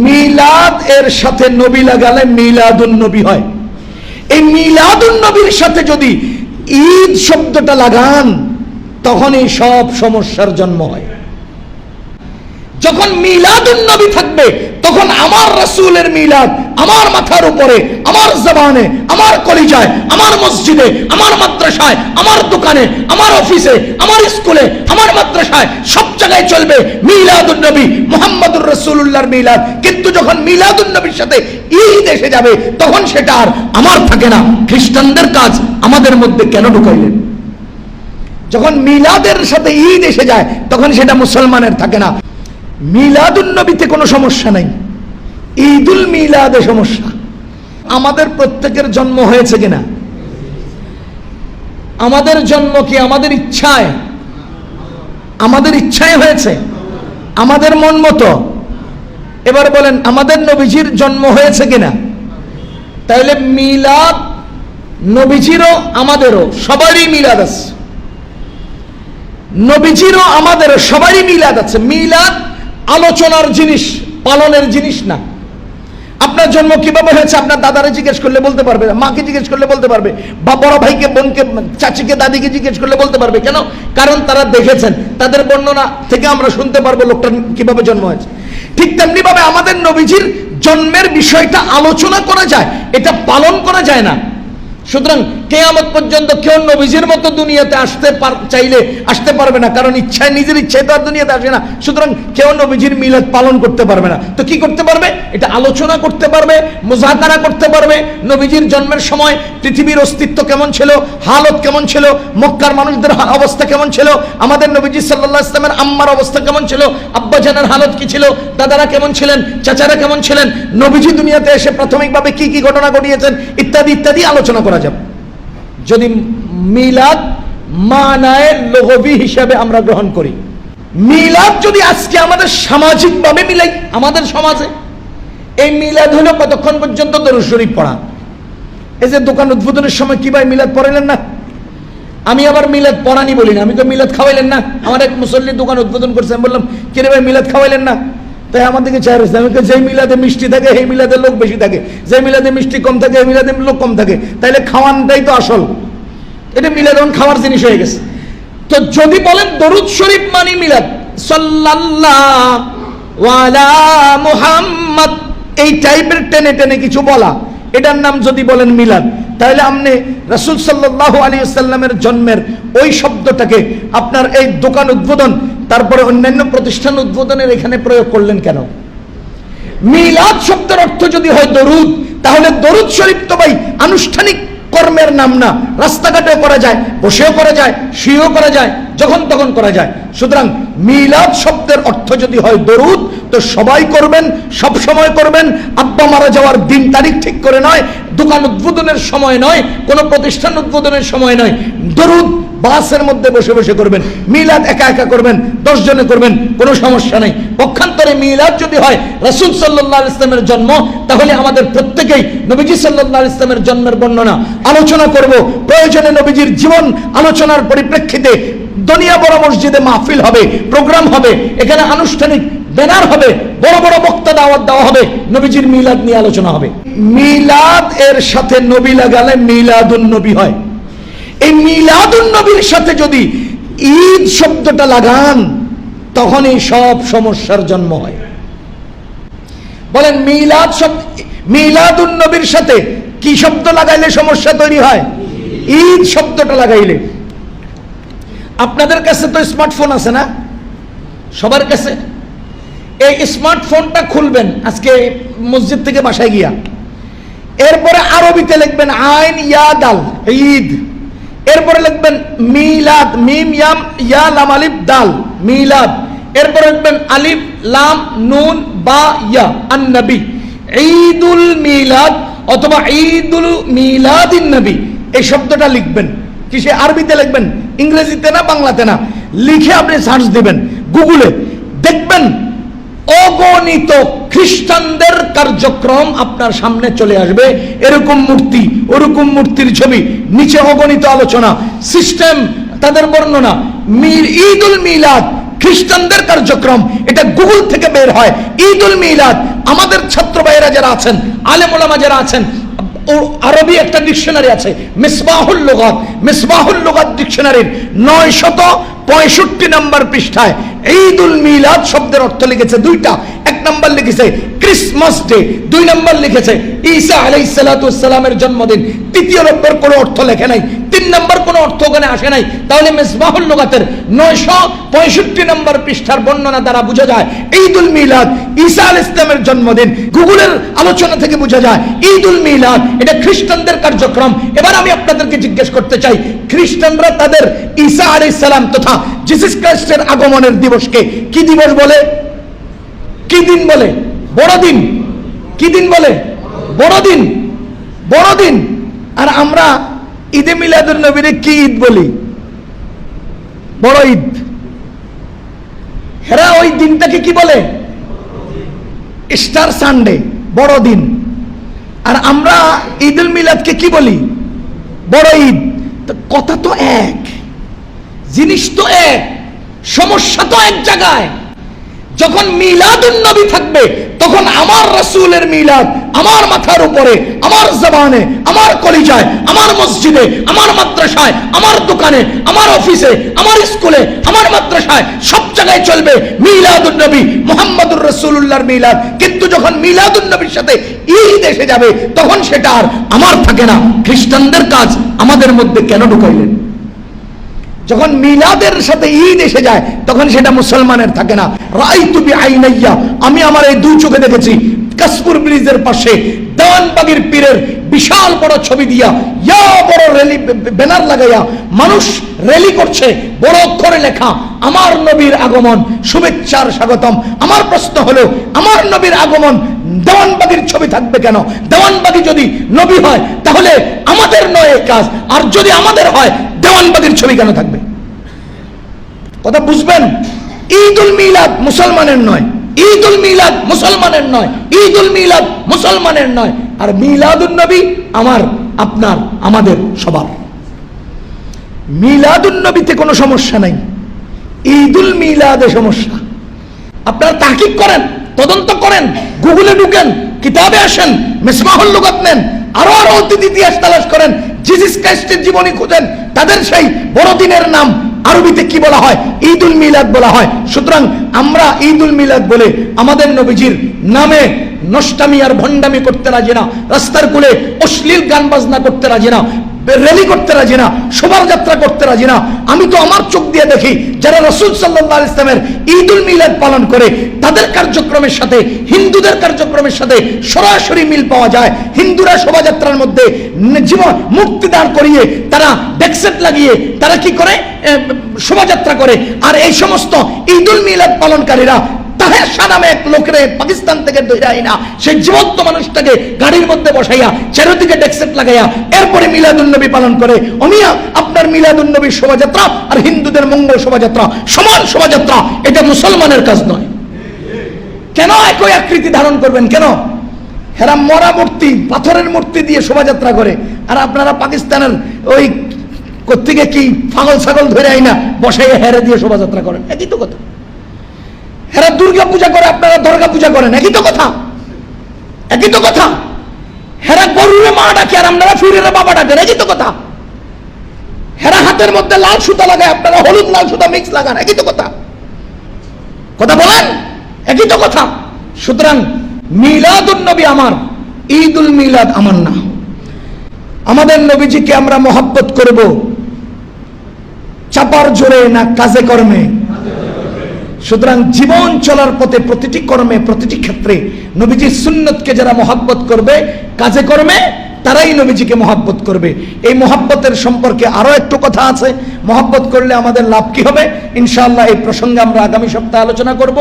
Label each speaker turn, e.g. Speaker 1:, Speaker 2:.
Speaker 1: মিলাদ এর সাথে নবী লাগালে মিলাদুন নবী হয়। এই মিলাদুন নবীর সাথে যদি ঈদ শব্দটা লাগান তখনই সব সমস্যার জন্ম হয়। যখন মিলাদুন নবী থাকবে তখন আমার রাসূলের মিলাদ আমার মাথার উপরে, আমার জবানে, আমার কলিজায়, আমার মসজিদে, আমার মাদ্রাসায়, আমার দোকানে, আমার অফিসে, আমার স্কুলে, আমার মাদ্রাসায়, সব জায়গায় চলবে মিলাদুন নবী, মুহাম্মদুর রাসূলুল্লাহর মিলাদ। কিন্তু যখন মিলাদুন নবীর সাথে ঈদ এসে যাবে তখন সেটা আর আমার থাকে না। খ্রিস্টানদের কাজ আমাদের মধ্যে কেন ঢুকাইলেন? যখন মিলাদের সাথে ঈদ এসে যায় তখন সেটা মুসলমানের থাকে না। মিলাদুন নবীতে কোনো সমস্যা নাই, ঈদুল মিলাদে সমস্যা। আমাদের প্রত্যেকের জন্ম হয়েছে কিনা? আমাদের জন্ম কি আমাদের ইচ্ছায়? আমাদের ইচ্ছায় হয়েছে, আমাদের মন মতো? এবার বলেন আমাদের নবীজির জন্ম হয়েছে কিনা? তাহলে মিলাদ নবীজিরও আমাদেরও সবারই মিলাদ আছে, নবীজিরও আমাদেরও সবারই মিলাদ আছে। মিলাদ আলোচনার জিনিস, পালনের জিনিস না। আপনার জন্ম কিভাবে হয়েছে আপনার দাদারে জিজ্ঞেস করলে বলতে পারবে, মাকে জিজ্ঞেস করলে বলতে পারবে, বা বড় ভাইকে, বোনকে, চাচিকে, দাদিকে জিজ্ঞেস করলে বলতে পারবে। কেন? কারণ তারা দেখেছেন, তাদের বর্ণনা থেকে আমরা শুনতে পারবো লোকটার কিভাবে জন্ম হয়েছে। ঠিক তেমনি ভাবে আমাদের নবীজির জন্মের বিষয়টা আলোচনা করা যায়, এটা পালন করা যায় না। সুতরাং কিয়ামত পর্যন্ত কেউ নবীজির মতো দুনিয়াতে আসতে চাইলে আসতে পারবে না, কারণ ইচ্ছায়, নিজের ইচ্ছায় তো আর দুনিয়াতে আসে না। সুতরাং কেউ নবীজির মিলাদ পালন করতে পারবে না। তো কি করতে পারবে? এটা আলোচনা করতে পারবে, মুযাকারা করতে পারবে। নবীজির জন্মের সময় পৃথিবীর অস্তিত্ব কেমন ছিল, হালত কেমন ছিল, মক্কার মানুষদের অবস্থা কেমন ছিল, আমাদের নবীজি সাল্লাল্লাহু আলাইহি ওয়াসাল্লামের আম্মার অবস্থা কেমন ছিল, আব্বাজানের হালত কি ছিল, দাদারা কেমন ছিলেন, চাচারা কেমন ছিলেন, নবীজি দুনিয়াতে এসে প্রাথমিকভাবে কি কি ঘটনা ঘটিয়েছেন, ইত্যাদি ইত্যাদি আলোচনা করা যাবে। যদি মিলাদ মানায়ে লুগবি হিসাবে আমরা গ্রহণ করি, মিলাদ যদি আজকে আমাদের সামাজিকভাবে মিলাই, আমাদের সমাজে এই মিলাদ হলো কতক্ষণ পর্যন্ত দরুদ শরীফ পড়া। এই যে দোকান উদ্বোধনের সময় কি ভাই মিলাদ পড়াইলেন না? আমি আবার মিলাদ পড়ানি বলি না, আমি তো মিলাদ খাওয়াইলেন না। আমার এক মুসল্লি দোকান উদ্বোধন করছে, আমি বললাম কি রে ভাই মিলাদ খাওয়াইলেন না? তাই আমাদেরকে চাই রয়েছে, আমি যে মিলাদে মিষ্টি থাকে সেই মিলাদে লোক বেশি থাকে, যে মিলাদে মিষ্টি কম থাকে এই মিলাদে লোক কম থাকে, তাইলে খাওয়ানটাই তো আসল। এটা মিলাদ এখন খাওয়ার জিনিস হয়ে গেছে। তো যদি বলেন দরুদ শরীফ মানে মিলাদ, সাল্লাল্লাহু আলা মুহাম্মদ, এই টাইপের টেনে টেনে কিছু বলা, এটার নাম যদি বলেন মিলাদ, তাহলে আপনি রাসূল সাল্লাল্লাহু আলাইহি ওয়াসাল্লামের জন্মের ওই শব্দটাকে আপনার এই দোকান উদ্বোধন, তারপরে অন্যান্য প্রতিষ্ঠান উদ্বোধনের এখানে প্রয়োগ করলেন কেন? মিলাদ শব্দের অর্থ যদি হয় দরুদ, তাহলে দরুদ শরীফ তো ভাই আনুষ্ঠানিক কর্মের নাম না। রাস্তাঘাটেও করা যায়, বসেও করা যায়, শুয়েও করা যায়, যখন তখন করা যায়। সুতরাং মিলাদ শব্দের অর্থ যদি হয় দরুদ, তো সবাই করবেন, সব সময় করবেন। আব্বা মারা যাওয়ার দিন তারিখ ঠিক করে নয়, দোকান উদ্বোধনের সময় নয়, কোনো প্রতিষ্ঠান উদ্বোধনের সময় নয়। দরুদ বাসের মধ্যে বসে বসে করবেন, মিলাদ একা একা করবেন, 10 জনে করবেন, কোনো সমস্যা নেই। পক্ষান্তরে মিলাদ যদি হয় রাসূল সাল্লাল্লাহু আলাইহি ওয়াসাল্লামের জন্ম, তাহলে আমাদের প্রত্যেকেই নবীজি সাল্লাল্লাহু আলাইহি ওয়াসাল্লামের জন্মের বর্ণনা আলোচনা করব। প্রয়োজনে নবীজির জীবন আলোচনার পরিপ্রেক্ষিতে দুনিয়া বড় মসজিদে মাহফিল হবে, প্রোগ্রাম হবে, এখানে আনুষ্ঠানিক ব্যানার হবে, বড় বড় বক্তা দাওয়াত দেওয়া হবে, নবীজির মিলাদ নিয়ে আলোচনা হবে। মিলাদ এর সাথে নবী লাগালে মিলাদুন নবী হয়। এই মিলাদুন নবীর সাথে যদি ঈদ শব্দটা লাগান তখনই সব সমস্যার জন্ম হয়। বলেন মিলাদ শব্দ, মিলাদুন নবীর সাথে কি শব্দ লাগাইলে সমস্যা তৈরি হয়? ঈদ শব্দটা লাগাইলে। আপনাদের কাছে তো স্মার্টফোন আছে না? সবার কাছে। এই স্মার্টফোনটা খুলবেন আজকে মসজিদ থেকে বাসায় গিয়া, এরপরে আরবিতে লিখবেন আইন ইয়া দাল ঈদ, এরপরে লিখবেন মিলাদ, মিম ইয়াম ইয়া লাম আলিফ দাল মিলাদ, এরপরে লিখবেন আলিফ লাম নুন বা ইয়া আন-নবী, ঈদুল মিলাদ অথবা ঈদুল মিলাদিন নবী, এই শব্দটা লিখবেন। কিসে? আরবিতে লিখবেন, ইংরেজিতে না, বাংলাতে না। লিখে আপনি সার্চ দিবেন গুগলে, দেখবেন অগণিত খ্রিস্টানদের কার্যক্রম আপনার সামনে চলে আসবে। এরকম মূর্তি, ওরকম মূর্তির ছবি, নিচে অগণিত আলোচনা, সিস্টেম, তাদের বর্ণনা। ঈদুল মিলাদ খ্রিস্টানদের কার্যক্রম, এটা গুগল থেকে বের হয়। ঈদুল মিলাদ আমাদের ছাত্র ভাইয়েরা যারা আছেন, আলেম ওলামা যারা আছেন, আরবি একটা ডিকশনারি আছে মিসবাহুল লুগাত ডিকশনারির 965 নম্বর পৃষ্ঠায় ঈদুল মিলাদ শব্দের অর্থ লিখেছে দুইটা। এক নম্বর লিখেছে ক্রিসমাস ডে, 2 নম্বর লিখেছে ঈসা আলাইহিস সালাতু ওয়াস সালামের জন্মদিন। তৃতীয় নম্বর কোনো অর্থ লেখে নাই, 3 নম্বর কোনো অর্থ ওখানে আসে নাই। তাহলে মিসবাহুল লুগাতের 965 নম্বর পৃষ্ঠার বর্ণনা দ্বারা বোঝা যায় ঈদুল মিলাদ ঈসা আলাইহিস সালামের জন্মদিন। গুগলের আলোচনা থেকে বোঝা যায় ঈদুল মিলাদ এটা খ্রিস্টানদের কার্যক্রম। এবার আমি আপনাদেরকে জিজ্ঞেস করতে চাই, খ্রিস্টানরা তাদের ঈসা আলাইহিস সালাম তথা জিসাস খ্রিস্টের আগমনের দিবসকে কি দিবস বলে? কি দিন বলে? বড়দিন। কি দিন বলে? বড়দিন। বড়দিন। আর আমরা ঈদে মিলাদুন নবীরে কি ঈদ বলি? বড় ঈদ। হেরা ওই দিনটাকে কি বলে? স্টার সানডে, বড়দিন। আর আমরা ঈদুল মিলাদকে কি বলি? বড় ঈদ। তো কথা তো এক, জিনিস তো এক, সমস্যা তো এক জায়গায়। যখন মিলাদুন নবী থাকবে তখন আমার রাসূলের মিলাদ আমার মাথার উপরে, আমার জবানে, আমার কলিজায়, আমার মসজিদে, আমার মাদ্রাসায়, আমার দোকানে, আমার অফিসে, আমার স্কুলে, আমার মাদ্রাসায়, সব জায়গায় চলবে মিলাদুন নবী মুহাম্মদুর রাসূলুল্লাহর মিলাদ। কিন্তু যখন মিলাদুন নবীর সাথে ঈদ এসে যাবে তখন সেটা আর আমার থাকে না। খ্রিস্টানদের কাজ আমাদের মধ্যে কেন ঢুকাইলেন? যখন মিলাদের সাথে ঈদ এসে যায় তখন সেটা মুসলমানের থাকে না। রাআইতু বিআইনাইয়া, আমি আমার এই 2 চোখে দেখেছি কাশপুর ব্রিজের পাশে দেওয়ানবাগীর পীরের বিশাল বড় ছবি দিয়া ইয়া বড় র্যালি ব্যানার লাগাইয়া মানুষ র্যালি করছে, বড় অক্ষরে লেখা আমার নবীর আগমন, শুভেচ্ছার স্বাগতম। আমার প্রশ্ন হলো, আমার নবীর আগমন দেওয়ানবাগীর ছবি থাকবে কেন? দেওয়ানবাগী যদি নবী হয় তাহলে আমাদের নয় কাজ, আর যদি আমাদের হয় দেওয়ানবাগীর ছবি কেন থাকবে? কথা বুঝবেন? ঈদুল মিলাদ মুসলমানের নয়, ঈদুল মিলাদ মুসলমানের নয়, ঈদুল মিলাদ মুসলমানের নয়। আর মিলাদুন নবী আমার, আপনার, আমাদের সবার। মিলাদুন নবীতে কোনো সমস্যা নাই, ঈদুল মিলাদে সমস্যা। আপনারা তাহকিক করেন, তদন্ত করেন, গুগলে ঢুকেন, কিতাবে আসেন, মিসবাহুল লুগাত নেন, আরো অতীত ইতিহাস তালাশ করেন, জিসাস খ্রিস্টের জীবনী খুঁজেন, তাদের সেই বড়দিনের নাম আরবিতে কি বলা হয়? ঈদুল মিলাদ বলা হয়। সুতরাং আমরা ঈদুল মিলাদ বলে আমাদের নবীজির নামে নষ্টামি আর ভণ্ডামি করতে রাজি না, রাস্তার কুলে অশ্লীল গান বাজনা করতে রাজি না, র্যালি করতে রাজি না, শোভাযাত্রা করতে রাজি না। আমি তো আমার চোখ দিয়ে দেখি যারা রাসূল সাল্লাল্লাহু আলাইহি ওয়াসাল্লামের ঈদুল মিলাদ পালন করে তাদের কার্যক্রমের সাথে হিন্দুদের কার্যক্রমের সাথে সরাসরি মিল পাওয়া যায়। হিন্দুরা শোভাযাত্রার মধ্যে জীবন মূর্তি দাঁড় করিয়ে তারা ডেকসেট লাগিয়ে তারা কি করে? শোভাযাত্রা করে। আর এই সমস্ত ঈদুল মিলাদ পালনকারীরা তাহের শাহ নামে এক লোকের পাকিস্তান থেকে ধরে না, সেই জীবন্ত মানুষটাকে গাড়ির মধ্যে বসাইয়া চারিদিকে ডেকসেট লাগাইয়া এরপরে মিলাদুন নবী পালন করে। অমিয়া আপনার মিলাদুন নবীর শোভাযাত্রা আর হিন্দুদের মঙ্গল শোভাযাত্রা সমান শোভাযাত্রা, এটা মুসলমানের কাজ নয়। কেন একই আকৃতি ধারণ করবেন? কেন? হেরা মরা মূর্তি, পাথরের মূর্তি দিয়ে শোভাযাত্রা করে, আর আপনারা পাকিস্তানের ওই কোত্থেকে কি পাগল ছাগল ধরে আইনা বসাইয়া হেরে দিয়ে শোভাযাত্রা করেন। একই তো কথা। হেরা দুর্গা পূজা করে, আপনারা দুর্গা পূজা করেন, একই তো কথা, একই তো কথা। হেরা গরুরে মা ডাকে আর আপনারা ফিরের বাবা ডাকেন, একই তো কথা। হেরা হাতের মধ্যে লাল সুতা লাগায়, আপনারা হলুদ লাল সুতা মিক্স লাগান, একই তো কথা। কথা বলেন, একই তো কথা। সুতরাং মিলাদুন নবী আমার, ঈদুল মিলাদ আমার না। আমাদের নবীজিকে আমরা মহব্বত করব চাপার জোরে না কাজে কর্মে? সুতরাং জীবন চলার পথে প্রতিটি কর্মে, প্রতিটি ক্ষেত্রে নবীজির সুন্নতকে যারা মহব্বত করবে কাজে কর্মে, তারাই নবীজিকে মহব্বত করবে। এই মহব্বতের সম্পর্কে আরো একটু কথা আছে। মহব্বত করলে আমাদের লাভ কি হবে ইনশাআল্লাহ এই প্রসঙ্গে আমরা আগামী সপ্তাহে আলোচনা করব।